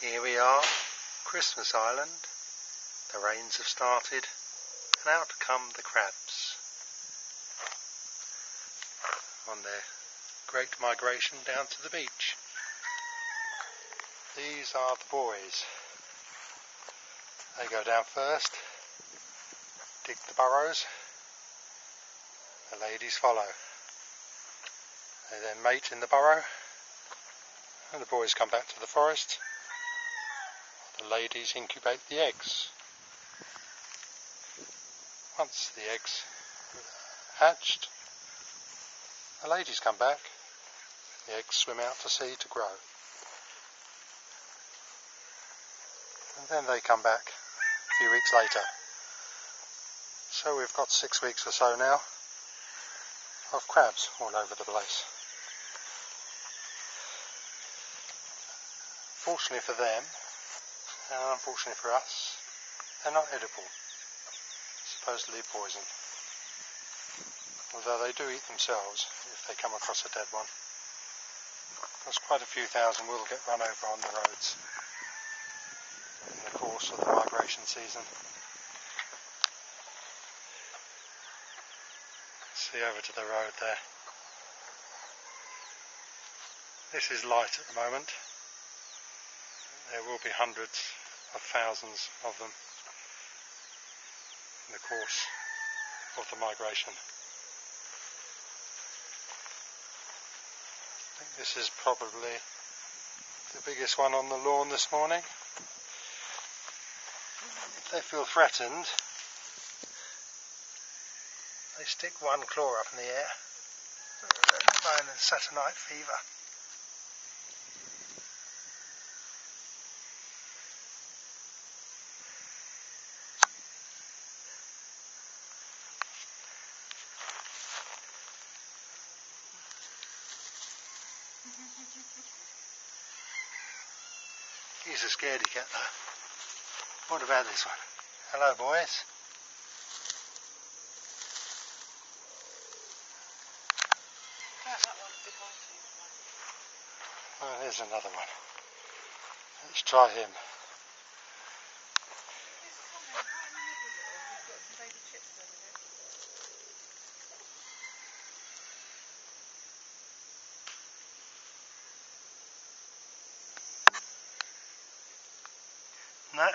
Here we are, Christmas Island. The rains have started and out come the crabs on their great migration down to the beach. These are the boys. They go down first, dig the burrows, the ladies follow. They then mate in the burrow and the boys come back to the forest. The ladies incubate the eggs. Once the eggs hatched, the ladies come back, the eggs swim out to sea to grow. And then they come back a few weeks later. So we've got 6 weeks or so now of crabs all over the place. Fortunately for them, and unfortunately for us, they're not edible, supposedly poison. Although they do eat themselves if they come across a dead one. Because quite a few thousand will get run over on the roads in the course of the migration season. See over to the road there. This is light at the moment. There will be hundreds of thousands of them in the course of the migration. I think this is probably the biggest one on the lawn this morning. If they feel threatened, they stick one claw up in the air, known as Saturnight fever. He's a scaredy cat though. What about this one? Hello boys. Oh, there's another one. Let's try him. No.